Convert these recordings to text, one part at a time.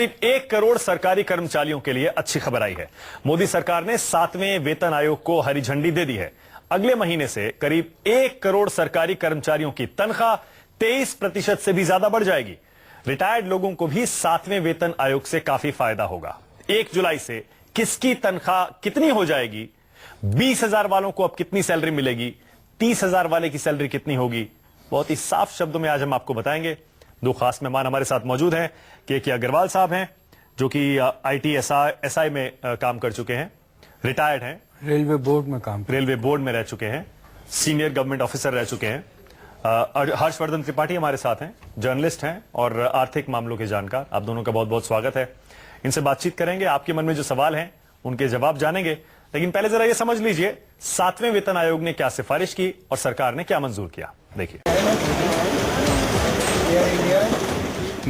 करीब 1 करोड़ सरकारी कर्मचारियों के लिए अच्छी खबर आई है। मोदी सरकार ने 7वें वेतन आयोग को हरी झंडी दे दी है। अगले महीने से करीब 1 करोड़ सरकारी कर्मचारियों की तनख्वाह 23% से भी ज्यादा बढ़ जाएगी। रिटायर्ड लोगों को भी 7वें वेतन आयोग से काफी फायदा होगा। 1 जुलाई से किसकी तनख्वाह कितनी हो जाएगी, 20,000 वालों को अब कितनी सैलरी मिलेगी, 30,000 वाले की सैलरी कितनी होगी, बहुत ही साफ शब्दों में आज हम आपको बताएंगे। दो खास मेहमान हमारे साथ मौजूद हैं। के अग्रवाल साहब हैं जो कि ITSI में काम कर चुके हैं, रिटायर्ड हैं, रेलवे बोर्ड में रह चुके हैं, सीनियर गवर्नमेंट ऑफिसर रह चुके हैं। हर्षवर्धन त्रिपाठी हमारे साथ हैं, जर्नलिस्ट हैं और आर्थिक मामलों के जानकार। आप दोनों का बहुत बहुत स्वागत है। इनसे बातचीत करेंगे, आपके मन में जो सवाल हैं उनके जवाब जानेंगे। लेकिन पहले जरा ये समझ लीजिए 7वें वेतन आयोग ने क्या सिफारिश की और सरकार ने क्या मंजूर किया। देखिए,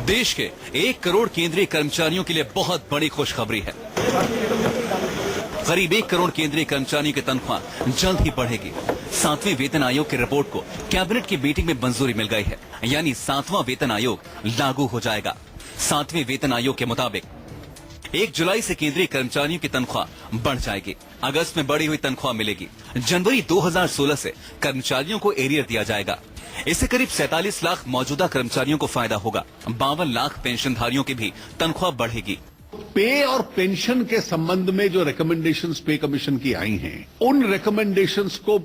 देश के 1 करोड़ केंद्रीय कर्मचारियों के लिए बहुत बड़ी खुशखबरी है। करीब 1 करोड़ केंद्रीय कर्मचारियों की तनख्वाह जल्द ही बढ़ेगी। 7वें वेतन आयोग की रिपोर्ट को कैबिनेट की मीटिंग में मंजूरी मिल गई है, यानी 7वां वेतन आयोग लागू हो जाएगा। 7वें वेतन आयोग के मुताबिक 1 जुलाई से केंद्रीय कर्मचारियों की तनख्वाह बढ़ जाएगी। अगस्त में बढ़ी हुई तनख्वाह मिलेगी। जनवरी 2016 से कर्मचारियों को एरियर दिया जाएगा। इससे करीब 47 लाख मौजूदा कर्मचारियों को फायदा होगा। 52 लाख पेंशनधारियों की भी तनख्वाह बढ़ेगी। पे और पेंशन के संबंध में जो रिकमेंडेशंस पे कमीशन की आई हैं, उन रिकमेंडेशंस को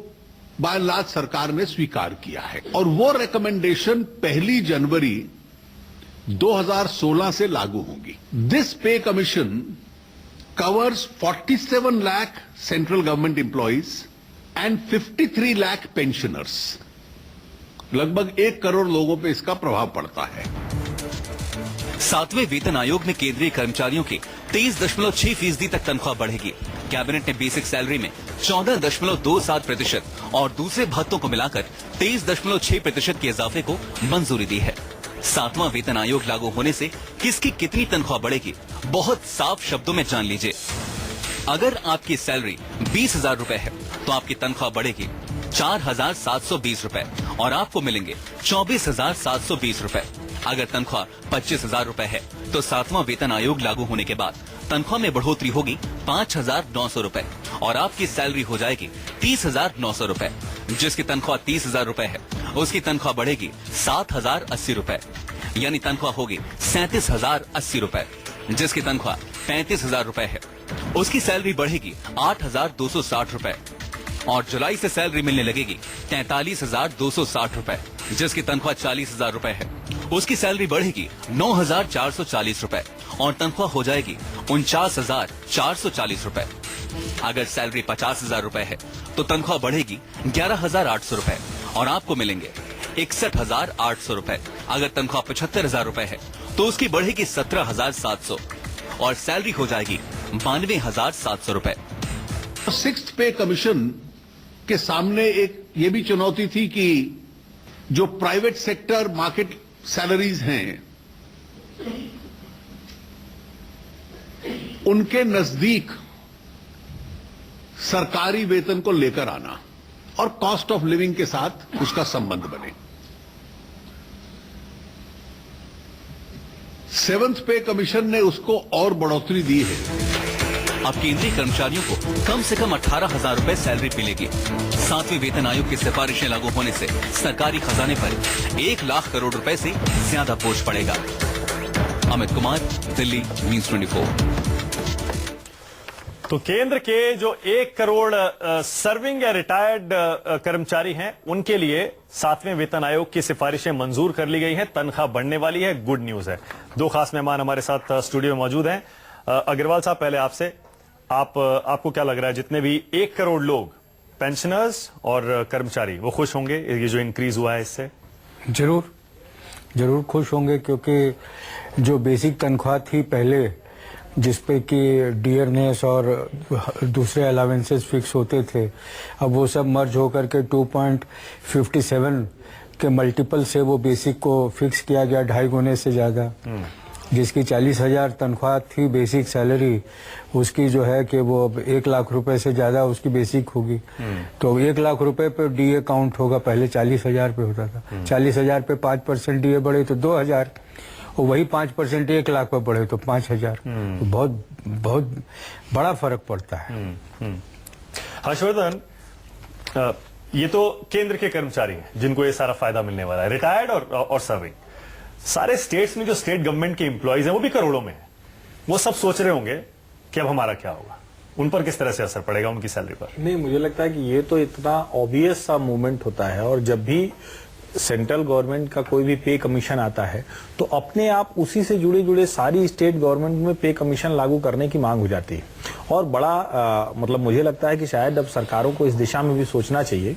बाय एंड लार्ज सरकार ने स्वीकार किया है और वो रिकमेंडेशन 1 जनवरी 2016 से लागू होंगी। दिस पे commission covers 47 lakh central government employees and 53 lakh pensioners. लगभग 1 करोड़ लोगों पे इसका प्रभाव पड़ता है। 7वें वेतन आयोग में केंद्रीय कर्मचारियों की 23.6% तक तनख्वाह बढ़ेगी। कैबिनेट ने बेसिक सैलरी में 14.27% और दूसरे भत्तों को मिलाकर 23.6% के इजाफे को मंजूरी दी है। 7वां वेतन आयोग लागू होने से किसकी कितनी तनख्वाह बढ़ेगी, बहुत साफ शब्दों में जान लीजिए। अगर आपकी सैलरी 20,000 रुपए है तो आपकी तनख्वाह बढ़ेगी 4,720 रुपए और आपको मिलेंगे 24,720 रुपए। अगर तनख्वाह 25,000 रुपए है तो 7वां वेतन आयोग लागू होने के बाद तनख्वाह में बढ़ोतरी होगी 5,900 रुपए और आपकी सैलरी हो जाएगी 30,900 रुपए। जिसकी तनख्वाह 30,000 रुपए है उसकी तनख्वाह बढ़ेगी 7,080 रुपए, यानी तनख्वाह होगी 37,080 रुपए। जिसकी तनख्वाह 35,000 रुपए है उसकी सैलरी बढ़ेगी 8,260 रुपए और जुलाई से सैलरी मिलने लगेगी 43,260 रुपए। जिसकी तनख्वाह 40,000 रुपए है उसकी सैलरी बढ़ेगी 9,440 रुपए और तनख्वाह हो जाएगी 49,440 रुपए। अगर सैलरी 50,000 रुपए है तो तनख्वाह बढ़ेगी 11,800 रुपए और आपको मिलेंगे 61,800 रुपए। अगर तनख्वाह 75,000 रुपए है तो उसकी बढ़ेगी 17,700 और सैलरी हो जाएगी 92,700 रुपए। 6th पे कमीशन के सामने एक ये भी चुनौती थी कि जो प्राइवेट सेक्टर मार्केट सैलरीज हैं उनके नजदीक सरकारी वेतन को लेकर आना और कॉस्ट ऑफ लिविंग के साथ उसका संबंध बने। 7th पे कमीशन ने उसको और बढ़ोतरी दी है। अब केंद्रीय कर्मचारियों को कम से कम 18,000 रुपए सैलरी मिलेगी। 7वें वेतन आयोग की सिफारिशें लागू होने से सरकारी खजाने पर 1 लाख करोड़ रुपए से ज्यादा बोझ पड़ेगा। अमित कुमार, दिल्ली, न्यूज़ 24। तो केंद्र के जो 1 करोड़ सर्विंग या रिटायर्ड कर्मचारी हैं उनके लिए 7वें वेतन आयोग की सिफारिशें मंजूर कर ली गई हैं। तनख्वाह बढ़ने वाली है, गुड न्यूज है। दो खास मेहमान हमारे साथ स्टूडियो में मौजूद हैं। अग्रवाल साहब, पहले आपसे, आपको क्या लग रहा है, जितने भी 1 करोड़ लोग पेंशनर्स और कर्मचारी वो खुश होंगे ये जो इंक्रीज हुआ है इससे? जरूर खुश होंगे, क्योंकि जो बेसिक तनख्वाह थी पहले जिसपे कि डियरनेस और दूसरे अलावेंसेस फिक्स होते थे, अब वो सब मर्ज होकर के 2.57 के मल्टीपल से वो बेसिक को फिक्स किया गया 2.5 गुने से ज्यादा। जिसकी 40,000 तनख्वाह थी बेसिक सैलरी, उसकी जो है कि वो अब 1 लाख रुपए से ज्यादा उसकी बेसिक होगी। तो 1 लाख रुपए पे डीए काउंट होगा, पहले 40,000 पे होता था। 40,000 पे 5% डीए बढ़े तो 2,000 और वही 5% 1 लाख पर बढ़े तो 5,000, तो बहुत बहुत बड़ा फर्क पड़ता है। हर्षवर्धन, ये तो केंद्र के कर्मचारी हैं जिनको ये सारा फायदा मिलने वाला है, रिटायर्ड और सर्विंग। सारे स्टेट्स में जो स्टेट गवर्नमेंट के एम्प्लॉयज हैं वो भी करोड़ों में हैं। वो सब सोच रहे होंगे कि अब हमारा क्या होगा, उन पर किस तरह से असर पड़ेगा उनकी सैलरी पर। नहीं, मुझे लगता है कि ये तो इतना ऑब्वियस सा मूवमेंट होता है, और जब भी सेंट्रल गवर्नमेंट का कोई भी पे कमीशन आता है तो अपने आप उसी से जुड़े सारी स्टेट गवर्नमेंट में पे कमीशन लागू करने की मांग हो जाती है। और बड़ा मतलब मुझे लगता है कि शायद अब सरकारों को इस दिशा में भी सोचना चाहिए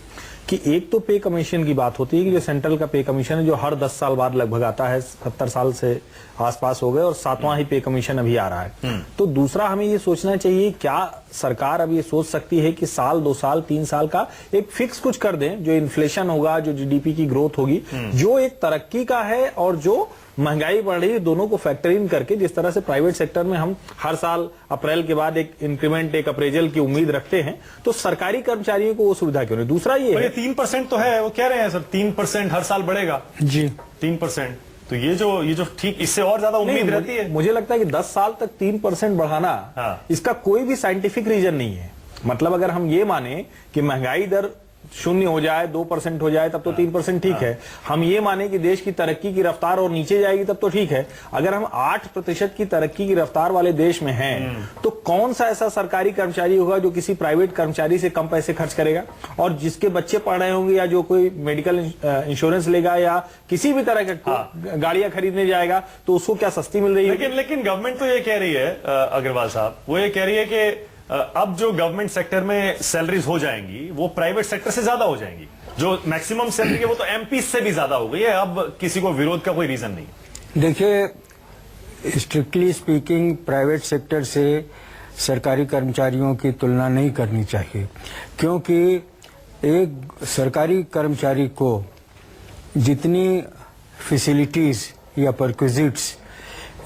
कि एक तो पे कमीशन की बात होती है कि जो सेंट्रल का पे कमीशन है जो हर 10 साल बाद लगभग आता है, 70 साल से आसपास हो गए और 7वां ही पे कमीशन अभी आ रहा है। तो दूसरा हमें ये सोचना चाहिए, क्या सरकार अब ये सोच सकती है कि साल 2 साल 3 साल का एक फिक्स कुछ कर दें, जो इन्फ्लेशन होगा, जो जीडीपी की ग्रोथ होगी, जो एक तरक्की का है और जो महंगाई बढ़ रही है, दोनों को फैक्टर इन करके, जिस तरह से प्राइवेट सेक्टर में हम हर साल अप्रैल के बाद एक इंक्रीमेंट, एक अप्रेजल की उम्मीद रखते हैं, तो सरकारी कर्मचारियों को वो सुविधा क्यों नहीं। दूसरा ये है 3% तो है, वो कह रहे हैं सर 3% हर साल बढ़ेगा जी 3%, तो ये जो ठीक इससे और ज्यादा उम्मीद रहती है। मुझे लगता है कि 10 साल तक 3% बढ़ाना, हाँ। इसका कोई भी साइंटिफिक रीजन नहीं है। मतलब अगर हम ये माने कि महंगाई दर 0 हो जाए, 2% हो जाए, तब तो 3% ठीक है। हम ये माने कि देश की तरक्की की रफ्तार और नीचे जाएगी, तब तो ठीक है। अगर हम 8% की तरक्की की रफ्तार वाले देश में हैं, तो कौन सा ऐसा सरकारी कर्मचारी होगा जो किसी प्राइवेट कर्मचारी से कम पैसे खर्च करेगा, और जिसके बच्चे पढ़ रहे होंगे या जो कोई मेडिकल इंश्योरेंस लेगा या किसी भी तरह का गाड़ियां खरीदने जाएगा, तो उसको क्या सस्ती मिल रही है। लेकिन गवर्नमेंट तो ये कह रही है, अग्रवाल साहब, वो ये कह रही है कि अब जो गवर्नमेंट सेक्टर में सैलरीज हो जाएंगी वो प्राइवेट सेक्टर से ज्यादा हो जाएंगी। जो मैक्सिमम सैलरी है वो तो एमपी से भी ज्यादा हो गई है। अब किसी को विरोध का कोई रीजन नहीं। देखिए, स्ट्रिक्टली स्पीकिंग प्राइवेट सेक्टर से सरकारी कर्मचारियों की तुलना नहीं करनी चाहिए, क्योंकि एक सरकारी कर्मचारी को जितनी फैसिलिटीज या परक्विजिट्स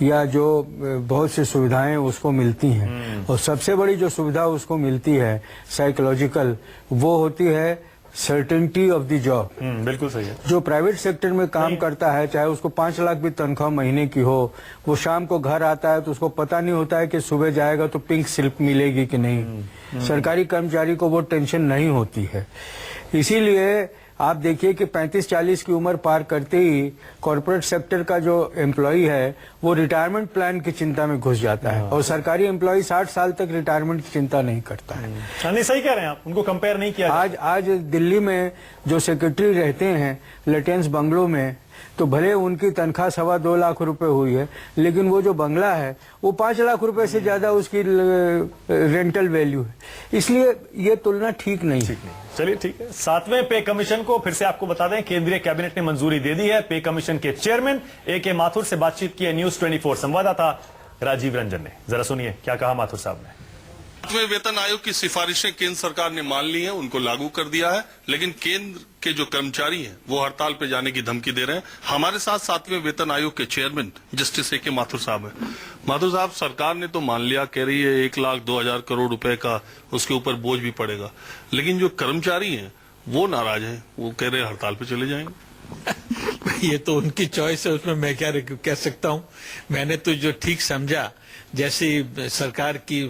या जो बहुत सी सुविधाएं उसको मिलती हैं, और सबसे बड़ी जो सुविधा उसको मिलती है साइकोलॉजिकल, वो होती है सर्टेनिटी ऑफ द जॉब। बिल्कुल सही है। जो प्राइवेट सेक्टर में काम करता है, चाहे उसको 5 लाख भी तनख्वाह महीने की हो, वो शाम को घर आता है तो उसको पता नहीं होता है कि सुबह जाएगा तो पिंक स्लिप मिलेगी कि नहीं। सरकारी कर्मचारी को वो टेंशन नहीं होती है। इसीलिए आप देखिए कि 35-40 की उम्र पार करते ही कॉर्पोरेट सेक्टर का जो एम्प्लॉय है वो रिटायरमेंट प्लान की चिंता में घुस जाता है, और सरकारी एम्प्लॉय 60 साल तक रिटायरमेंट की चिंता नहीं करता है। नहीं, सही कह रहे हैं आप, उनको कंपेयर नहीं किया। आज दिल्ली में जो सेक्रेटरी रहते हैं लेटेंस बंगलों में, तो भले उनकी तनख्वाह 2.25 लाख रुपए हुई है, लेकिन वो जो बंगला है वो 5 लाख रुपए से ज्यादा उसकी रेंटल वैल्यू है। इसलिए ये तुलना ठीक नहीं। चलिए ठीक है। 7वें पे कमीशन को फिर से आपको बता दें, केंद्रीय कैबिनेट ने मंजूरी दे दी है। पे कमीशन के चेयरमैन ए.के. माथुर से बातचीत की है न्यूज 24 संवाददाता राजीव रंजन ने। जरा सुनिए क्या कहा माथुर साहब ने। 7वें वेतन आयोग की सिफारिशें केंद्र सरकार ने मान ली हैं, उनको लागू कर दिया है, लेकिन केंद्र के जो कर्मचारी हैं वो हड़ताल पे जाने की धमकी दे रहे हैं। हमारे साथ 7वें वेतन आयोग के चेयरमैन जस्टिस ए.के. माथुर साहब हैं। माथुर साहब, सरकार ने तो मान लिया, कह रही है 1,02,000 करोड़ रुपए का उसके ऊपर बोझ भी पड़ेगा, लेकिन जो कर्मचारी हैं वो नाराज हैं, वो कह रहे हैं हड़ताल पे चले जाएंगे। ये तो उनकी चॉइस है, उसमें मैं क्या कह सकता हूँ। मैंने तो जो ठीक समझा, जैसे सरकार की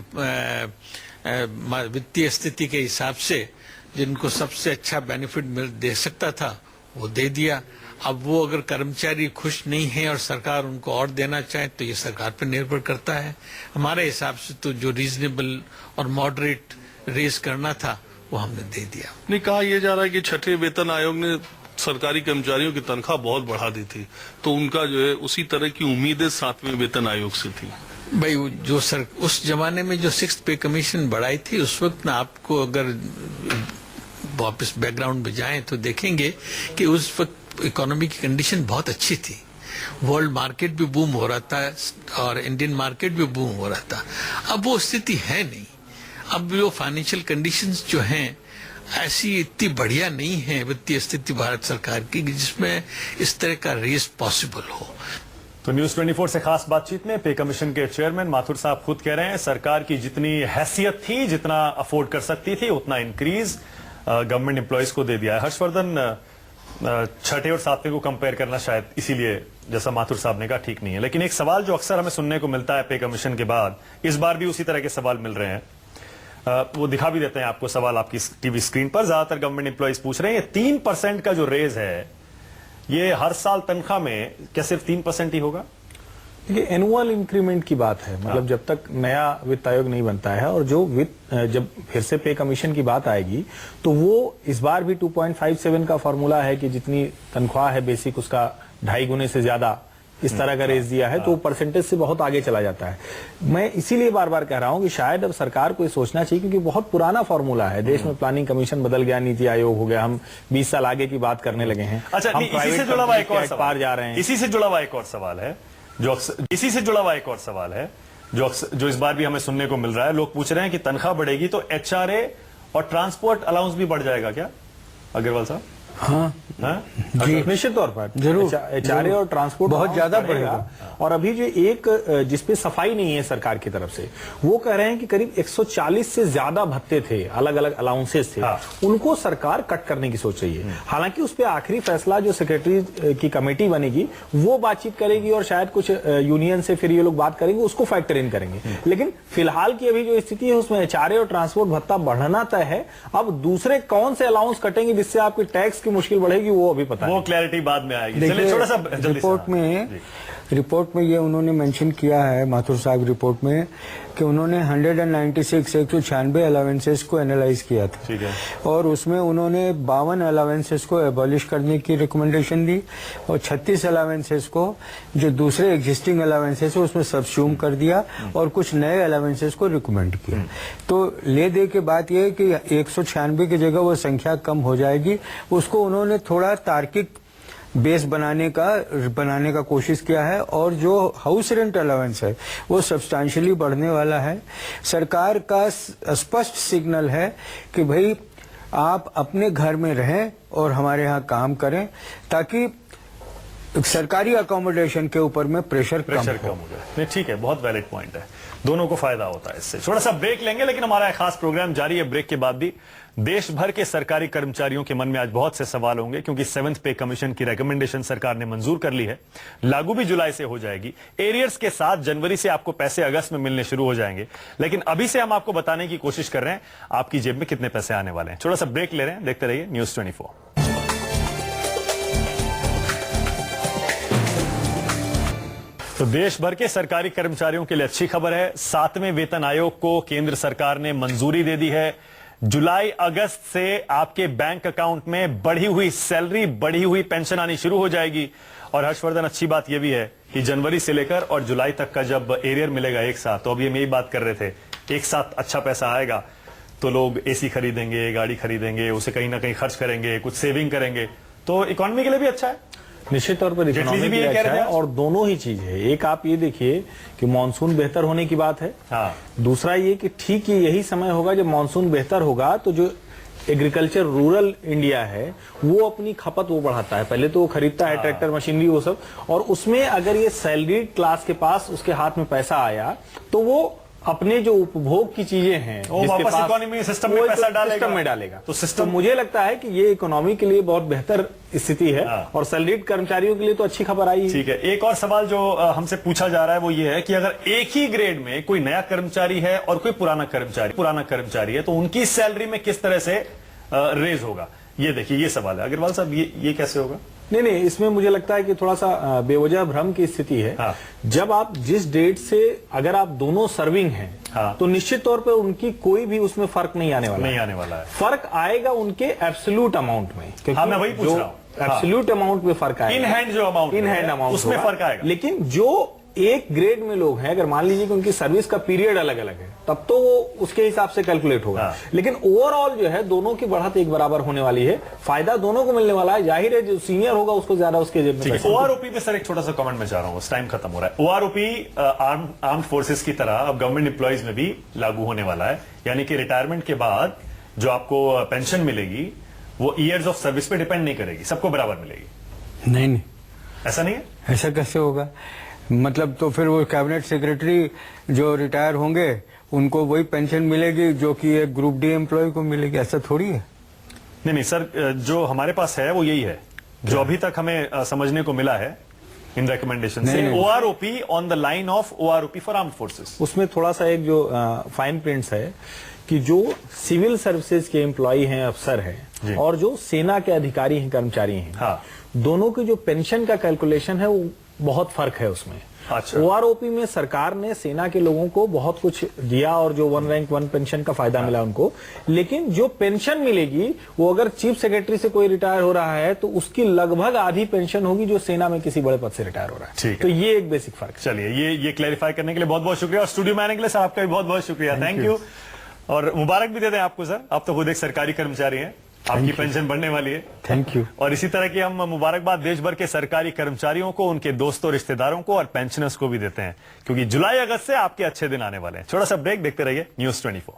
वित्तीय स्थिति के हिसाब से जिनको सबसे अच्छा बेनिफिट दे सकता था वो दे दिया। अब वो अगर कर्मचारी खुश नहीं है और सरकार उनको और देना चाहे तो ये सरकार पर निर्भर करता है। हमारे हिसाब से तो जो रीजनेबल और मॉडरेट रेस करना था वो हमने दे दिया। नहीं, कहा यह जा रहा है कि 6ठे वेतन आयोग ने सरकारी कर्मचारियों की तनख्वाह बहुत बढ़ा दी थी, तो उनका जो है उसी तरह की उम्मीदें 7वें वेतन आयोग से थी। भाई जो उस जमाने में जो 6th पे कमीशन बढ़ाई थी, उस वक्त ना आपको अगर वापस बैकग्राउंड में जाएं तो देखेंगे कि उस वक्त इकोनॉमी की कंडीशन बहुत अच्छी थी। वर्ल्ड मार्केट भी बूम हो रहा था और इंडियन मार्केट भी बूम हो रहा था। अब वो स्थिति है नहीं। अब वो फाइनेंशियल कंडीशंस जो हैं ऐसी इतनी बढ़िया नहीं है वित्तीय स्थिति भारत सरकार की जिसमें इस तरह का रेस पॉसिबल हो। तो न्यूज 24 से खास बातचीत में पे कमीशन के चेयरमैन माथुर साहब खुद कह रहे हैं सरकार की जितनी हैसियत थी, जितना अफोर्ड कर सकती थी, उतना इंक्रीज गवर्नमेंट एम्प्लॉयज को दे दिया है। हर्षवर्धन, छठे और सातवें को कंपेयर करना शायद इसीलिए, जैसा माथुर साहब ने कहा, ठीक नहीं है। लेकिन एक सवाल जो अक्सर हमें सुनने को मिलता है पे कमीशन के बाद, इस बार भी उसी तरह के सवाल मिल रहे हैं, वो दिखा भी देते हैं आपको सवाल आपकी टीवी स्क्रीन पर। ज्यादातर गवर्नमेंट एम्प्लॉइज पूछ रहे हैं ये 3% का जो रेज है, ये हर साल तनख्वाह में क्या सिर्फ 3% ही होगा? देखिए, एनुअल इंक्रीमेंट की बात है, मतलब जब तक नया वित्त आयोग नहीं बनता है और जो जब फिर से पे कमीशन की बात आएगी तो वो इस बार भी 2.57 का फॉर्मूला है कि जितनी तनख्वाह है बेसिक उसका 2.5 गुने से ज्यादा इस तरह का रेज दिया है, तो परसेंटेज से बहुत आगे चला जाता है। मैं इसीलिए बार बार कह रहा हूं कि शायद अब सरकार को ये सोचना चाहिए, क्योंकि बहुत पुराना फॉर्मूला है, देश में प्लानिंग कमीशन बदल गया, नीति आयोग हो गया, हम 20 साल आगे की बात करने लगे हैं। अच्छा, हम इसी से जुड़ा हुआ एक और पार जा रहे हैं। इसी से जुड़ा हुआ एक और सवाल है जो इस बार भी हमें सुनने को मिल रहा है। लोग पूछ रहे हैं कि तनख्वाह बढ़ेगी तो एचआरए और ट्रांसपोर्ट अलाउंस भी बढ़ जाएगा क्या, अग्रवाल साहब? हाँ जी, निश्चित तौर पर जरूर एचआरए और ट्रांसपोर्ट बहुत ज्यादा बढ़ेगा। और अभी जो एक जिसपे सफाई नहीं है सरकार की तरफ से, वो कह रहे हैं कि करीब 140 से ज्यादा भत्ते थे, अलग अलग अलाउंसेस थे, उनको सरकार कट करने की सोच रही है। हालांकि उस पर आखिरी फैसला जो सेक्रेटरी की कमेटी बनेगी वो बातचीत करेगी और शायद कुछ यूनियन से फिर ये लोग बात करेंगे, उसको फैक्टर इन करेंगे। लेकिन फिलहाल की अभी जो स्थिति है उसमें एचआरए और ट्रांसपोर्ट भत्ता बढ़ना तय है। अब दूसरे कौन से अलाउंस कटेंगे जिससे आपकी टैक्स की मुश्किल बढ़ेगी, वो अभी पता वो क्लैरिटी बाद में आएगी। देखिए, थोड़ा सा रिपोर्ट में ये उन्होंने मेंशन किया है, माथुर साहब रिपोर्ट में, कि उन्होंने 196 अलावेंसेस को एनालाइज किया था। ठीक है। और उसमें उन्होंने 52 अलावेंसेस को एबॉलिश करने की रिकमेंडेशन दी और 36 अलावेंसेस को, जो दूसरे एग्जिस्टिंग अलावेंसेस है, उसमें सबस्यूम कर दिया और कुछ नए अलावेंसेस को रिकमेंड किया। तो ले दे के बात यह है कि 196 की जगह वो संख्या कम हो जाएगी। उसको उन्होंने थोड़ा तार्किक बेस बनाने का कोशिश किया है। और जो हाउस रेंट अलाउंस है वो सब्सटैंशियली बढ़ने वाला है। सरकार का स्पष्ट सिग्नल है कि भाई आप अपने घर में रहें और हमारे यहाँ काम करें, ताकि सरकारी अकोमोडेशन के ऊपर में प्रेशर कम हो जाए। नहीं, ठीक है, बहुत वैलिड पॉइंट है, दोनों को फायदा होता है इससे। थोड़ा सा ब्रेक लेंगे, लेकिन हमारा एक खास प्रोग्राम जारी है। ब्रेक के बाद भी देश भर के सरकारी कर्मचारियों के मन में आज बहुत से सवाल होंगे, क्योंकि 7th पे कमीशन की रिकमेंडेशन सरकार ने मंजूर कर ली है, लागू भी जुलाई से हो जाएगी। एरियर्स के साथ जनवरी से आपको पैसे अगस्त में मिलने शुरू हो जाएंगे। लेकिन अभी से हम आपको बताने की कोशिश कर रहे हैं आपकी जेब में कितने पैसे आने वाले हैं। थोड़ा सा ब्रेक ले रहे हैं, देखते रहिए न्यूज़ 24। तो देश भर के सरकारी कर्मचारियों के लिए अच्छी खबर है। 7वें वेतन आयोग को केंद्र सरकार ने मंजूरी दे दी है। जुलाई अगस्त से आपके बैंक अकाउंट में बढ़ी हुई सैलरी, बढ़ी हुई पेंशन आनी शुरू हो जाएगी। और हर्षवर्धन, अच्छी बात यह भी है कि जनवरी से लेकर और जुलाई तक का जब एरियर मिलेगा एक साथ, तो अभी हम यही बात कर रहे थे, एक साथ अच्छा पैसा आएगा तो लोग एसी खरीदेंगे, गाड़ी खरीदेंगे, उसे कहीं ना कहीं खर्च करेंगे, कुछ सेविंग करेंगे, तो इकोनॉमी के लिए भी अच्छा है। निश्चित तौर पर इकोनॉमी भी अच्छा है। और दोनों ही चीज है, एक आप ये देखिए कि मानसून बेहतर होने की बात है। हाँ। दूसरा ये कि ठीक यही समय होगा जब मानसून बेहतर होगा तो जो एग्रीकल्चर रूरल इंडिया है वो अपनी खपत वो बढ़ाता है। पहले तो वो खरीदता है ट्रैक्टर, मशीनरी, वो सब, और उसमें अगर ये सैलरीड क्लास के पास उसके हाथ में पैसा आया तो वो अपने जो उपभोग की चीजें हैं जिसके पास इकोनॉमी सिस्टम में पैसा डालेगा। तो सिस्टम, मुझे लगता है कि ये इकोनॉमी के लिए बहुत बेहतर स्थिति है। और सैलरीड कर्मचारियों के लिए तो अच्छी खबर आई। ठीक है, एक और सवाल जो हमसे पूछा जा रहा है वो ये है कि अगर एक ही ग्रेड में कोई नया कर्मचारी है और कोई पुराना कर्मचारी है तो उनकी सैलरी में किस तरह से रेज होगा। ये देखिए, ये सवाल है अग्रवाल साहब, ये कैसे होगा? नहीं, इसमें मुझे लगता है कि थोड़ा सा बेवजह भ्रम की स्थिति है। हाँ। जब आप जिस डेट से अगर आप दोनों सर्विंग हैं, हाँ, तो निश्चित तौर पर उनकी कोई भी उसमें फर्क नहीं आने वाला है। फर्क आएगा उनके एब्सोल्यूट अमाउंट में। हाँ, मैं वही पूछ रहा हूं। एब्सोल्यूट अमाउंट में फर्क आएगा, इन हैंड अमाउंट उसमें फर्क आएगा। लेकिन जो एक ग्रेड में लोग हैं, अगर मान लीजिए कि उनकी सर्विस का पीरियड अलग अलग है, तब तो वो उसके हिसाब से कैलकुलेट होगा। हाँ। लेकिन ओवरऑल जो है दोनों की बढ़त एक बराबर होने वाली है, फायदा दोनों को मिलने वाला है। जाहिर है जो सीनियर होगा उसको ज्यादा उसके जेब में। ओआरओपी पे सर एक छोटा सा कमेंट में चाह रहा हूं, टाइम खत्म हो रहा है। ओआरओपी आर्म्ड फोर्सेस की तरह अब गवर्नमेंट एम्प्लॉइज में भी लागू होने वाला है, यानी कि रिटायरमेंट के बाद जो आपको पेंशन मिलेगी वो ईयर्स ऑफ सर्विस पे डिपेंड नहीं करेगी, सबको बराबर मिलेगी। नहीं, ऐसा नहीं है। ऐसा कैसे होगा? मतलब तो फिर वो कैबिनेट सेक्रेटरी जो रिटायर होंगे उनको वही पेंशन मिलेगी जो कि एक ग्रुप डी एम्प्लॉय को मिलेगी, ऐसा थोड़ी है। नहीं सर, जो हमारे पास है वो यही है जो अभी तक हमें समझने को मिला है इन रिकमेंडेशन से, नहीं। OROP on the line of OROP for armed forces. उसमें थोड़ा सा एक जो फाइन प्रिंट्स है कि जो सिविल सर्विसेज के एम्प्लॉय हैं, अफसर जी। हैं, और जो सेना के अधिकारी हैं, कर्मचारी हैं, हाँ। दोनों की जो पेंशन का कैलकुलेशन है वो बहुत फर्क है उसमें। अच्छा। ओआरओपी में सरकार ने सेना के लोगों को बहुत कुछ दिया और जो 1 रैंक 1 पेंशन का फायदा मिला उनको, लेकिन जो पेंशन मिलेगी वो अगर चीफ सेक्रेटरी से कोई रिटायर हो रहा है तो उसकी लगभग आधी पेंशन होगी जो सेना में किसी बड़े पद से रिटायर हो रहा है। ठीक है। तो ये एक बेसिक फर्क है। चलिए, ये क्लैरिफाई करने के लिए बहुत बहुत शुक्रिया, और स्टूडियो में आने के लिए सर आपका भी बहुत बहुत शुक्रिया। थैंक यू, और मुबारक भी देते हैं आपको सर, आप तो खुद एक सरकारी कर्मचारी हैं, आपकी पेंशन बढ़ने वाली है। Thank you. और इसी तरह की हम मुबारकबाद देश भर के सरकारी कर्मचारियों को, उनके दोस्तों, रिश्तेदारों को और पेंशनर्स को भी देते हैं, क्योंकि जुलाई अगस्त से आपके अच्छे दिन आने वाले हैं। छोटा सा ब्रेक, देखते रहिए न्यूज़ 24।